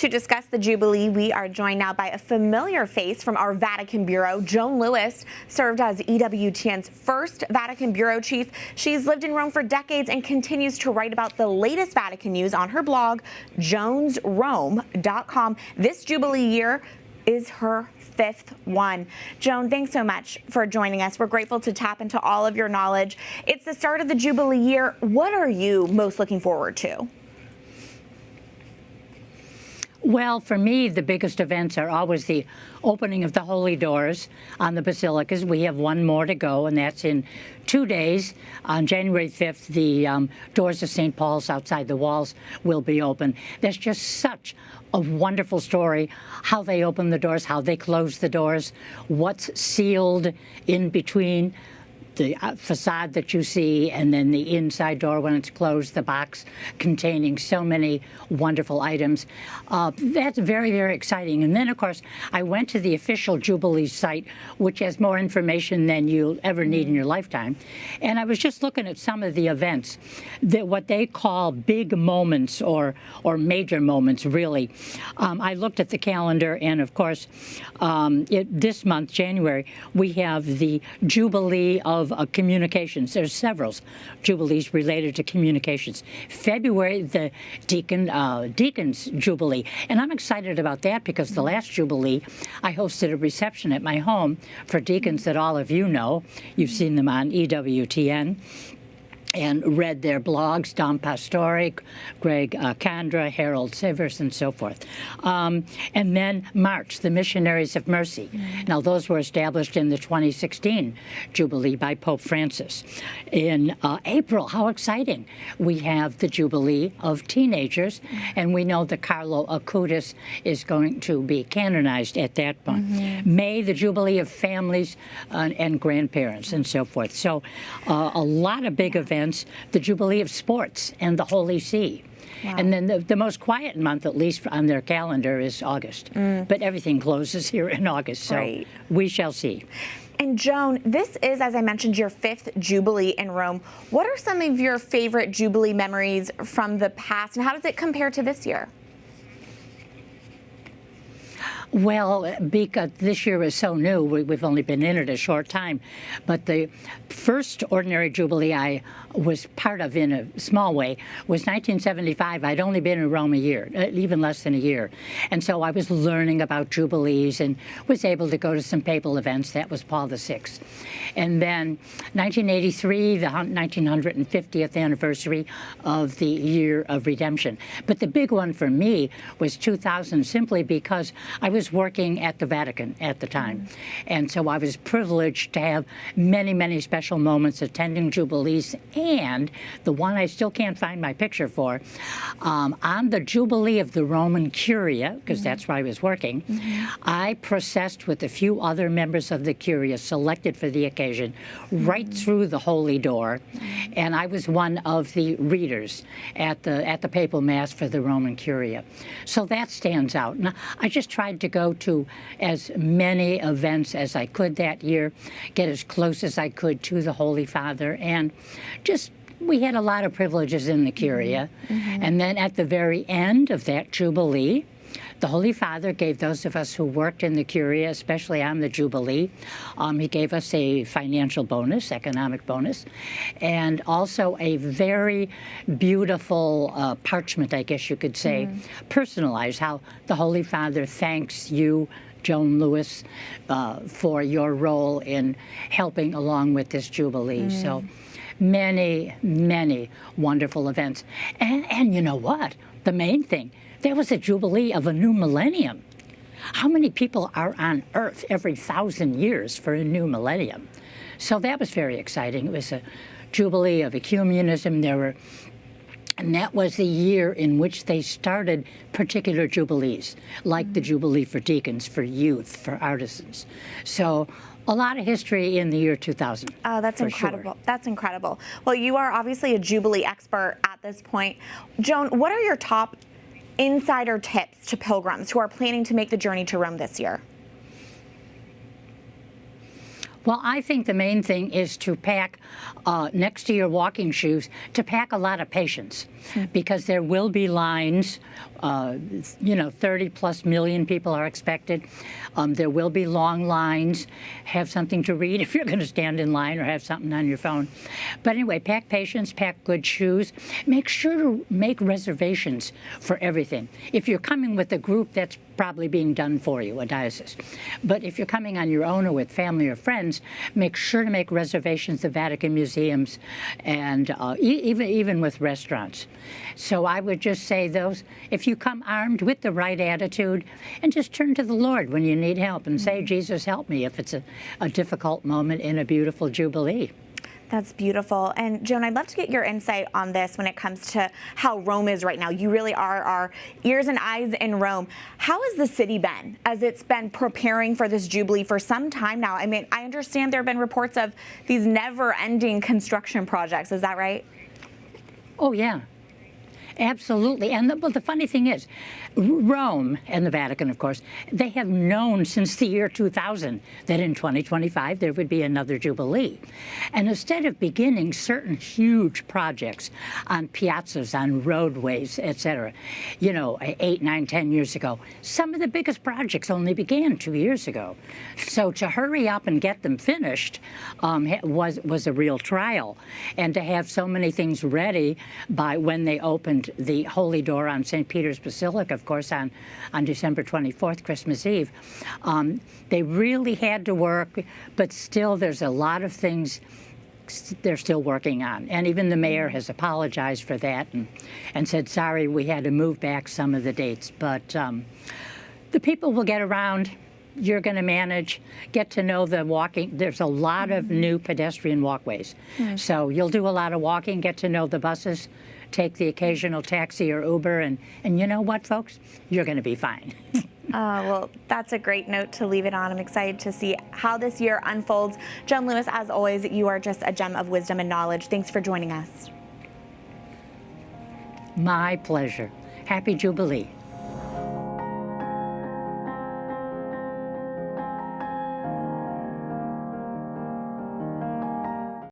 To discuss the Jubilee, we are joined now by a familiar face from our Vatican Bureau. Joan Lewis served as EWTN's first Vatican Bureau chief. She's lived in Rome for decades and continues to write about the latest Vatican news on her blog, joansrome.com. This Jubilee year is her fifth one. Joan, thanks so much for joining us. We're grateful to tap into all of your knowledge. It's the start of the Jubilee year. What are you most looking forward to? Well, for me, the biggest events are always the opening of the holy doors on the basilicas. We have one more to go, and that's in 2 days. On January 5th, the doors of St. Paul's outside the walls will be open. There's just such a wonderful story, how they open the doors, how they close the doors, what's sealed in between the facade that you see and then the inside door when it's closed, the box containing so many wonderful items. That's very, very exciting. And then, of course, I went to the official Jubilee site, which has more information than you'll ever need in your lifetime. And I was just looking at some of the events, what they call big moments or major moments, really. I looked at the calendar, and, of course, this month, January, we have the Jubilee of communications. There's several jubilees related to communications. February, the Deacons Jubilee. And I'm excited about that because the last Jubilee, I hosted a reception at my home for deacons that all of you know. You've seen them on EWTN. And read their blogs, Dom Pastore, Greg Kandra, Harold Sivers, and so forth. And then March, the Missionaries of Mercy. Now, those were established in the 2016 Jubilee by Pope Francis. In April, how exciting, we have the Jubilee of Teenagers, and we know that Carlo Acutis is going to be canonized at that point. May, the Jubilee of Families and Grandparents, and so forth. So a lot of big events. The Jubilee of Sports and the Holy See. Wow. And then the most quiet month, at least on their calendar, is August. But everything closes here in August, so we shall see. And Joan, this is, as I mentioned, your fifth Jubilee in Rome. What are some of your favorite Jubilee memories from the past, and how does it compare to this year? Well, because this year is so new, we've only been in it a short time. But the first Ordinary Jubilee I was part of in a small way was 1975. I'd only been in Rome a year, even less than a year. And so I was learning about Jubilees and was able to go to some papal events. That was Paul VI. And then 1983, the 1950th anniversary of the Year of Redemption. But the big one for me was 2000, simply because I was working at the Vatican at the time. And so I was privileged to have many, many special moments attending Jubilees, and the one I still can't find my picture for, on the Jubilee of the Roman Curia, because that's where I was working, I processed with a few other members of the Curia selected for the occasion right through the Holy Door, and I was one of the readers at the Papal Mass for the Roman Curia. So that stands out. Now, I just tried to go to as many events as I could that year, get as close as I could to the Holy Father, and just we had a lot of privileges in the Curia. And then at the very end of that Jubilee, the Holy Father gave those of us who worked in the Curia, especially on the Jubilee, he gave us a financial bonus, economic bonus, and also a very beautiful parchment, I guess you could say, personalized, how the Holy Father thanks you, Joan Lewis, for your role in helping along with this Jubilee. So many, many wonderful events. And you know what? The main thing, there was a Jubilee of a new millennium. How many people are on Earth every 1,000 years for a new millennium? So that was very exciting. It was a Jubilee of ecumenism. And that was the year in which they started particular Jubilees, like the Jubilee for deacons, for youth, for artisans. So a lot of history in the year 2000. Oh, that's incredible. Sure. That's incredible. Well, you are obviously a Jubilee expert at this point. Joan, what are your top insider tips to pilgrims who are planning to make the journey to Rome this year? Well, I think the main thing is to pack, next to your walking shoes, to pack a lot of patience, because there will be lines. 30+ million people are expected. There will be long lines. Have something to read if you're going to stand in line, or have something on your phone. But anyway, pack patience, pack good shoes. Make sure to make reservations for everything. If you're coming with a group, that's probably being done for you, a diocese. But if you're coming on your own or with family or friends, make sure to make reservations at Vatican museums, and even with restaurants. So I would just say those, if you come armed with the right attitude, and just turn to the Lord when you need help and say, Jesus, help me, if it's a difficult moment in a beautiful Jubilee. That's beautiful. And Joan, I'd love to get your insight on this when it comes to how Rome is right now. You really are our ears and eyes in Rome. How has the city been as it's been preparing for this Jubilee for some time now? I mean, I understand there have been reports of these never-ending construction projects. Is that right? Oh, yeah. Absolutely. And the funny thing is, Rome and the Vatican, of course, they have known since the year 2000 that in 2025 there would be another Jubilee. And instead of beginning certain huge projects on piazzas, on roadways, etc., 8, 9, 10 years ago, some of the biggest projects only began 2 years ago. So to hurry up and get them finished was a real trial. And to have so many things ready by when they opened the Holy Door on St. Peter's Basilica, of course, on December 24th, Christmas Eve. They really had to work, but still there's a lot of things they're still working on. And even the mayor has apologized for that and said, sorry, we had to move back some of the dates. But the people will get around. You're going to manage, get to know the walking. There's a lot of new pedestrian walkways. So you'll do a lot of walking, get to know the buses, take the occasional taxi or Uber, and you know what, folks? You're going to be fine. Well, that's a great note to leave it on. I'm excited to see how this year unfolds. Joan Lewis, as always, you are just a gem of wisdom and knowledge. Thanks for joining us. My pleasure. Happy Jubilee.